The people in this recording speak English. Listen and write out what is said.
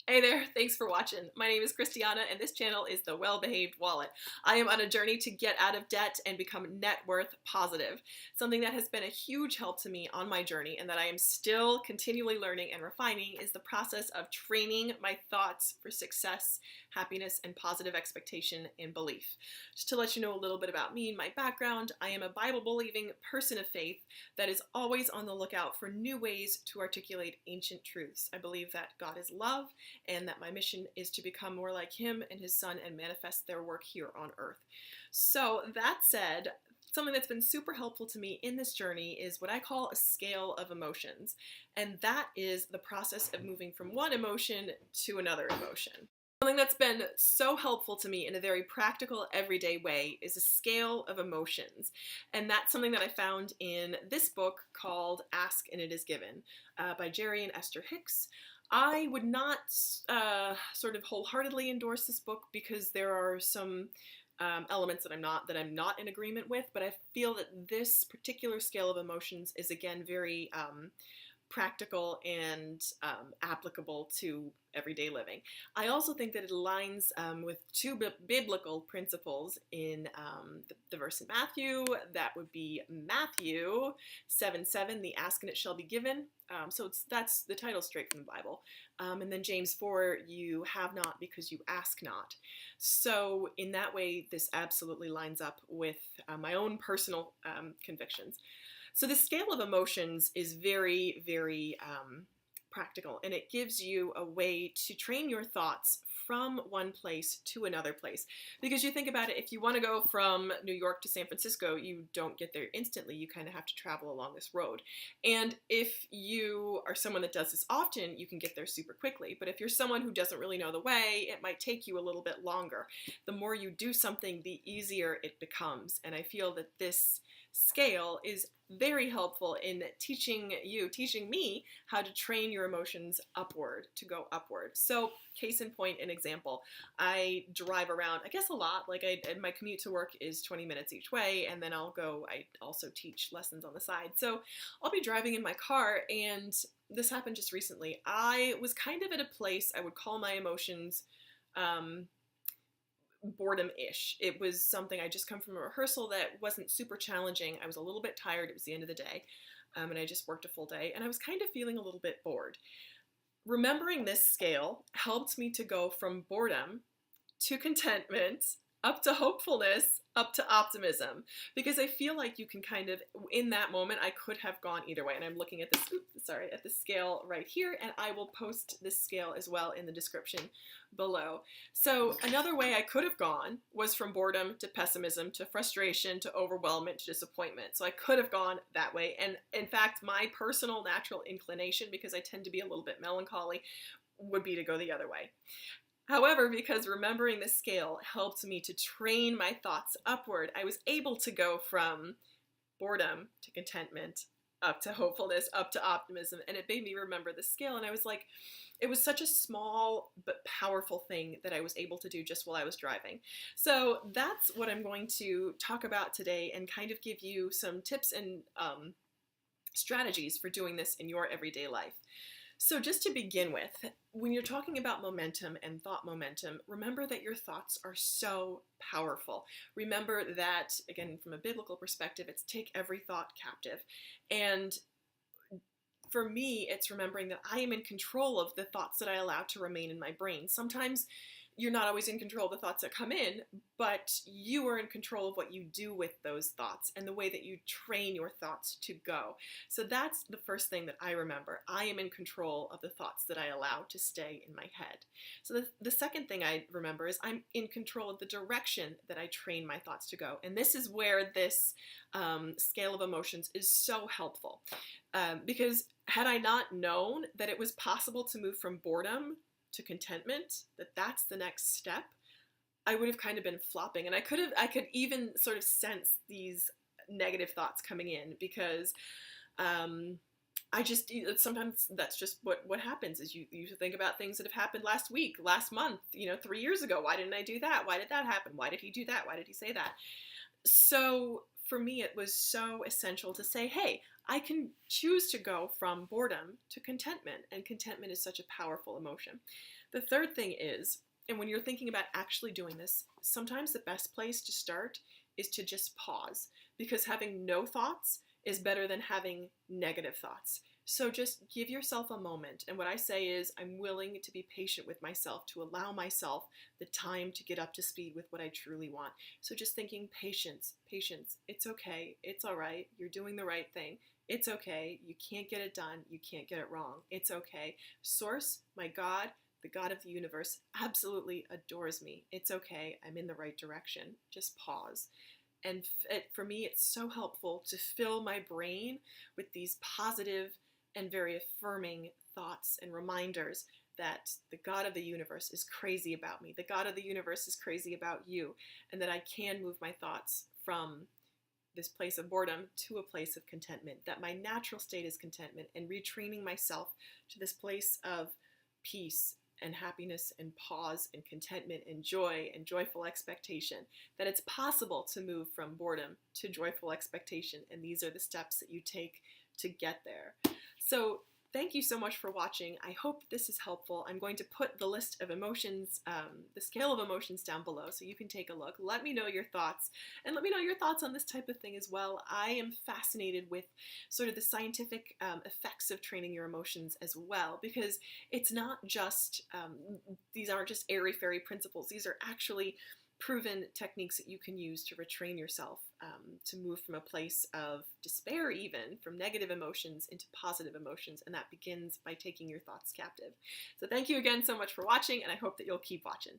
Hey there, thanks for watching. My name is Christiana and this channel is The Well-Behaved Wallet. I am on a journey to get out of debt and become net worth positive. Something that has been a huge help to me on my journey and that I am still continually learning and refining is the process of training my thoughts for success, happiness, and positive expectation and belief. Just to let you know a little bit about me and my background, I am a Bible-believing person of faith that is always on the lookout for new ways to articulate ancient truths. I believe that God is love and that my mission is to become more like him and his son and manifest their work here on earth. So that said, something that's been super helpful to me in this journey is what I call a scale of emotions. And that is the process of moving from one emotion to another emotion. Something that's been so helpful to me in a very practical, everyday way is a scale of emotions. And that's something that I found in this book called Ask and It Is Given by Jerry and Esther Hicks. I would not sort of wholeheartedly endorse this book because there are some elements that I'm not in agreement with, but I feel that this particular scale of emotions is again very practical and applicable to everyday living. I also think that it aligns with two biblical principles in the verse in Matthew. That would be Matthew 7:7, the ask and it shall be given. So that's the title straight from the Bible. And then James 4, you have not because you ask not. So in that way, this absolutely lines up with my own personal convictions. So the scale of emotions is very, very practical, and it gives you a way to train your thoughts from one place to another place. Because you think about it, if you want to go from New York to San Francisco, you don't get there instantly. You kind of have to travel along this road. And if you are someone that does this often, you can get there super quickly. But if you're someone who doesn't really know the way, it might take you a little bit longer. The more you do something, the easier it becomes. And I feel that this scale is very helpful in teaching me how to train your emotions upward, to go upward. So case in point, an example, I drive around, I guess a lot, like my commute to work is 20 minutes each way, and then I also teach lessons on the side. So I'll be driving in my car, and this happened just recently. I was kind of at a place I would call my emotions boredom-ish. It was something, I just come from a rehearsal that wasn't super challenging. I was a little bit tired. It was the end of the day, and I just worked a full day, and I was kind of feeling a little bit bored. Remembering this scale helped me to go from boredom to contentment, up to hopefulness, up to optimism, because I feel like you can kind of, in that moment, I could have gone either way. And I'm looking at this, at the scale right here, and I will post this scale as well in the description below. So another way I could have gone was from boredom to pessimism to frustration to overwhelmment to disappointment. So I could have gone that way. And in fact, my personal natural inclination, because I tend to be a little bit melancholy, would be to go the other way. However, because remembering the scale helped me to train my thoughts upward, I was able to go from boredom to contentment, up to hopefulness, up to optimism, and it made me remember the scale, and I was like, it was such a small but powerful thing that I was able to do just while I was driving. So that's what I'm going to talk about today and kind of give you some tips and strategies for doing this in your everyday life. So just to begin with, when you're talking about momentum and thought momentum, remember that your thoughts are so powerful. Remember that, again, from a biblical perspective, it's take every thought captive. And for me, it's remembering that I am in control of the thoughts that I allow to remain in my brain. Sometimes you're not always in control of the thoughts that come in, but you are in control of what you do with those thoughts and the way that you train your thoughts to go. So that's the first thing that I remember. I am in control of the thoughts that I allow to stay in my head. So the second thing I remember is I'm in control of the direction that I train my thoughts to go. And this is where this scale of emotions is so helpful. Because had I not known that it was possible to move from boredom to contentment, that's the next step, I would have kind of been flopping, and I could even sort of sense these negative thoughts coming in because sometimes that's just what happens is you think about things that have happened last week, last month, 3 years ago. Why didn't I do that? Why did that happen? Why did he do that? Why did he say that? So for me, it was so essential to say, hey, I can choose to go from boredom to contentment, and contentment is such a powerful emotion. The third thing is, and when you're thinking about actually doing this, sometimes the best place to start is to just pause, because having no thoughts is better than having negative thoughts. So just give yourself a moment. And what I say is, I'm willing to be patient with myself, to allow myself the time to get up to speed with what I truly want. So just thinking, patience, patience. It's okay. It's all right. You're doing the right thing. It's okay. You can't get it done. You can't get it wrong. It's okay. Source, my God, the God of the universe, absolutely adores me. It's okay. I'm in the right direction. Just pause. And for me, it's so helpful to fill my brain with these positive and very affirming thoughts and reminders that the God of the universe is crazy about me. The God of the universe is crazy about you, and that I can move my thoughts from this place of boredom to a place of contentment, that my natural state is contentment, and retraining myself to this place of peace and happiness and pause and contentment and joy and joyful expectation, that it's possible to move from boredom to joyful expectation, and these are the steps that you take to get there. So thank you so much for watching. I hope this is helpful. I'm going to put the list of emotions, the scale of emotions down below so you can take a look. Let me know your thoughts, and let me know your thoughts on this type of thing as well. I am fascinated with sort of the scientific effects of training your emotions as well, because it's not just, these aren't just airy-fairy principles. These are actually proven techniques that you can use to retrain yourself to move from a place of despair, even from negative emotions, into positive emotions, and that begins by taking your thoughts captive. So thank you again so much for watching, and I hope that you'll keep watching.